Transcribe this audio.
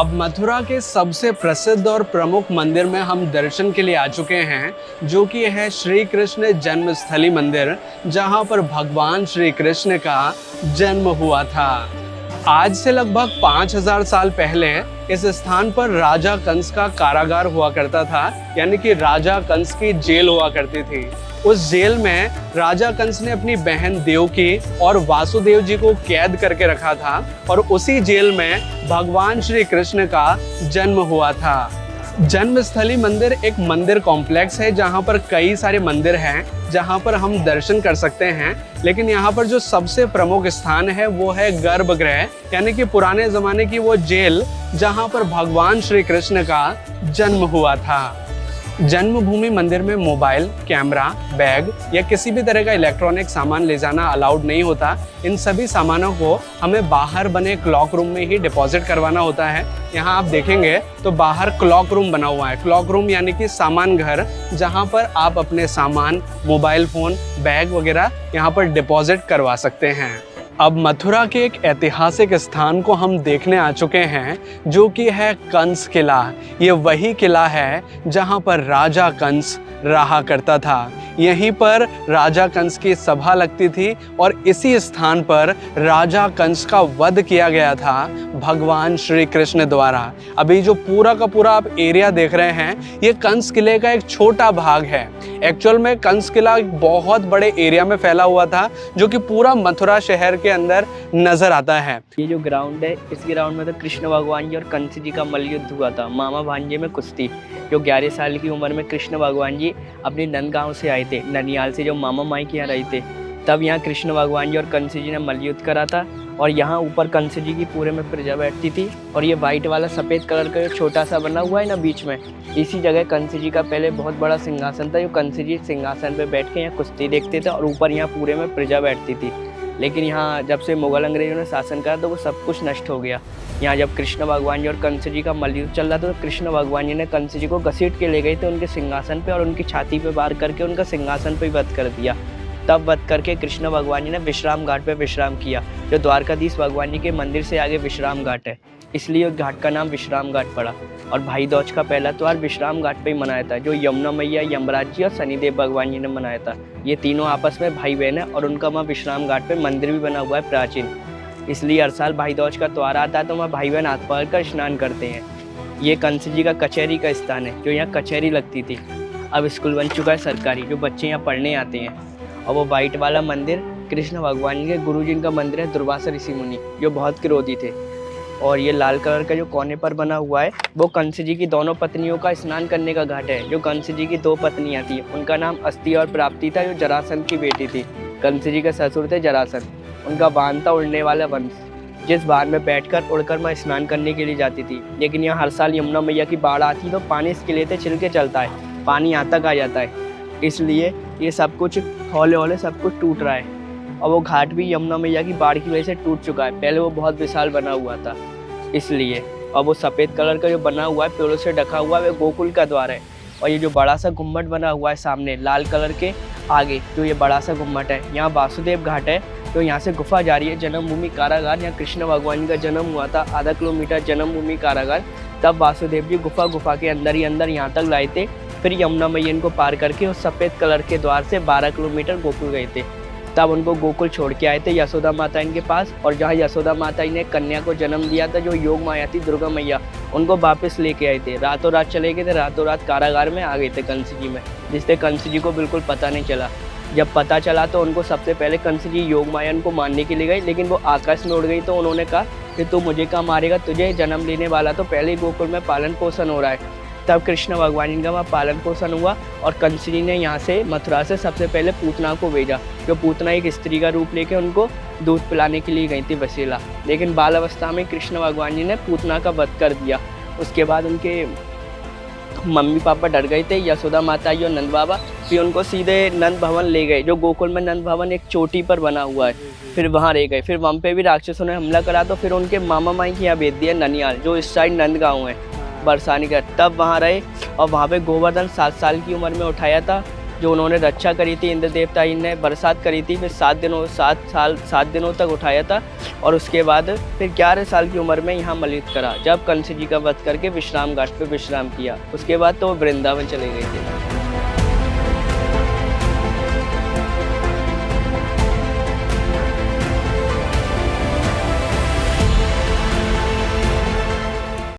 अब मथुरा के सबसे प्रसिद्ध और प्रमुख मंदिर में हम दर्शन के लिए आ चुके हैं, जो कि है श्री कृष्ण जन्मस्थली मंदिर, जहां पर भगवान श्री कृष्ण का जन्म हुआ था। आज से लगभग 5000 साल पहले इस स्थान पर राजा कंस का कारागार हुआ करता था, यानी कि राजा कंस की जेल हुआ करती थी। उस जेल में राजा कंस ने अपनी बहन देवकी और वासुदेव जी को कैद करके रखा था और उसी जेल में भगवान श्री कृष्ण का जन्म हुआ था। जन्मस्थली मंदिर एक मंदिर कॉम्प्लेक्स है जहां पर कई सारे मंदिर हैं जहां पर हम दर्शन कर सकते हैं, लेकिन यहाँ पर जो सबसे प्रमुख स्थान है वो है गर्भगृह, यानी कि पुराने जमाने की वो जेल जहां पर भगवान श्री कृष्ण का जन्म हुआ था। जन्मभूमि मंदिर में मोबाइल, कैमरा, बैग या किसी भी तरह का इलेक्ट्रॉनिक सामान ले जाना अलाउड नहीं होता। इन सभी सामानों को हमें बाहर बने क्लॉक रूम में ही डिपॉजिट करवाना होता है। यहाँ आप देखेंगे तो बाहर क्लॉक रूम बना हुआ है। क्लॉक रूम यानी कि सामान घर, जहाँ पर आप अपने सामान, मोबाइल फ़ोन, बैग वगैरह यहाँ पर डिपॉजिट करवा सकते हैं। अब मथुरा के एक ऐतिहासिक स्थान को हम देखने आ चुके हैं, जो कि है कंस किला। ये वही किला है जहां पर राजा कंस रहा करता था। यहीं पर राजा कंस की सभा लगती थी और इसी स्थान पर राजा कंस का वध किया गया था भगवान श्री कृष्ण द्वारा। अभी जो पूरा का पूरा आप एरिया देख रहे हैं, ये कंस किले का एक छोटा भाग है। एक्चुअल में कंस किला एक बहुत बड़े एरिया में फैला हुआ था, जो कि पूरा मथुरा शहर के अंदर नजर आता है। ये जो ग्राउंड है, इस ग्राउंड में तो कृष्ण भगवान जी और कंस जी का मल्लयुद्ध हुआ था। मामा भांजे में कुश्ती, जो 11 साल की उम्र में कृष्ण भगवान जी अपने नंदगांव से आए थे, ननियाल से, जो मामा माई के यहाँ रहे थे। तब यहाँ कृष्ण भगवान जी और कंस जी ने मल्लयुद्ध करा था और यहाँ ऊपर कंस जी की पूरे में प्रजा बैठती थी। और ये वाइट वाला सफ़ेद कलर का जो छोटा सा बना हुआ है ना बीच में, इसी जगह कंस जी का पहले बहुत बड़ा सिंहासन था, जो कंस जी सिंहासन पे बैठ के यहाँ कुश्ती देखते थे और ऊपर यहाँ पूरे में प्रजा बैठती थी। लेकिन यहाँ जब से मुगल अंग्रेजों ने शासन करा तो वो सब कुछ नष्ट हो गया। यहाँ जब कृष्ण भगवान जी और कंस जी का मल्लयुद्ध चल रहा था तो कृष्ण भगवान जी ने कंस जी को घसीट के ले गए थे उनके सिंहासन पे और उनकी छाती पे वार करके उनका सिंहासन पे वध कर दिया। तब वध करके कृष्ण भगवान जी ने विश्राम घाट पे विश्राम किया, जो द्वारकाधीश भगवान जी के मंदिर से आगे विश्राम घाट है, इसलिए उस घाट का नाम विश्राम घाट पड़ा। और भाई दूज का पहला त्यौहार विश्राम घाट पे ही मनाया था, जो यमुना मैया, यमराज जी और शनिदेव भगवान जी ने मनाया था। ये तीनों आपस में भाई बहन है और उनका वहाँ विश्राम घाट पे मंदिर भी बना हुआ है प्राचीन, इसलिए हर साल भाई दूज का त्यौहार आता है तो वहाँ भाई बहन हाथ पकड़ कर स्नान करते हैं। ये कंस जी का कचहरी का स्थान है, जो यहाँ कचहरी लगती थी। अब स्कूल बन चुका है सरकारी, जो बच्चे यहाँ पढ़ने आते हैं। और वो वाइट वाला मंदिर कृष्ण भगवान जी के गुरु जी का मंदिर है, दुर्वासा ऋषि मुनि, जो बहुत क्रोधी थे। और ये लाल कलर का जो कोने पर बना हुआ है, वो कंस जी की दोनों पत्नियों का स्नान करने का घाट है। जो कंस जी की 2 पत्नियाँ थी, उनका नाम अस्ति और प्राप्ति था, जो जरासंध की बेटी थी। कंस जी के ससुर थे जरासंध, उनका वाहन था उड़ने वाला वंश, जिस वाहन में बैठकर उड़कर मैं स्नान करने के लिए जाती थी। लेकिन यहाँ हर साल यमुना मैया की बाढ़ आती तो पानी इसके लिए छिलके चलता है, पानी यहाँ तक आ जाता है, इसलिए ये सब कुछ हौले हौले सब कुछ टूट रहा है। और वो घाट भी यमुना मैया की बाढ़ की वजह से टूट चुका है, पहले वो बहुत विशाल बना हुआ था इसलिए। और वो सफ़ेद कलर का जो बना हुआ है, पेड़ों से ढका हुआ है, वो गोकुल का द्वार है। और ये जो बड़ा सा गुम्बद बना हुआ है सामने लाल कलर के आगे, जो ये बड़ा सा गुम्बद है, यहाँ वासुदेव घाट है। तो यहाँ से गुफा जा रही है जन्मभूमि कारागार, यहाँ कृष्ण भगवान जी का जन्म हुआ था, आधा किलोमीटर जन्मभूमि कारागार। तब वासुदेव जी गुफा के अंदर ही अंदर यहाँ तक लाए थे, फिर यमुना मैया को पार करके उस सफ़ेद कलर के द्वार से 12 किलोमीटर गोकुल गए थे। तब उनको गोकुल छोड़ के आए थे यशोदा माता इनके पास, और जहाँ यशोदा माता ने कन्या को जन्म दिया था, जो योग माया थी दुर्गा मैया, उनको वापस लेके आए थे। रातों रात चले गए थे, रातों रात कारागार में आ गए थे कंस जी में, जिससे कंस जी को बिल्कुल पता नहीं चला। जब पता चला तो उनको सबसे पहले कंस जी योग माया को मारने के लिए गए, लेकिन वो आकाश में उड़ गई। तो उन्होंने कहा कि तू मुझे कहाँ मारेगा, तुझे जन्म लेने वाला तो पहले ही गोकुल में पालन पोषण हो रहा है। तब कृष्ण भगवान जी का वहाँ पालन पोषण हुआ और कंस जी ने यहाँ से मथुरा से सबसे पहले पूतना को भेजा, जो पूतना एक स्त्री का रूप लेके उनको दूध पिलाने के लिए गई थी वसीला। लेकिन बाल अवस्था में कृष्ण भगवान जी ने पूतना का वध कर दिया। उसके बाद उनके मम्मी पापा डर गए थे, यशोदा माता जी और नंद बाबा, फिर उनको सीधे नंद भवन ले गए, जो गोकुल में नंद भवन एक चोटी पर बना हुआ है। फिर वहाँ रह गए, फिर वहाँ पे भी राक्षसों ने हमला करा तो फिर उनके मामा माई की यहाँ भेज दिया ननियाल, जो इस साइड नंदगांव है, बरसाने का। तब वहाँ रहे और वहाँ पे गोवर्धन 7 साल की उम्र में उठाया था, जो उन्होंने रक्षा करी थी, इंद्र देवता ने बरसात करी थी, फिर 7 दिनों तक उठाया था और उसके बाद फिर 11 साल की उम्र में यहाँ मलयुद्ध करा, जब कंस जी का वध करके विश्राम घाट पे विश्राम किया। उसके बाद तो वो वृंदावन चले गए थे।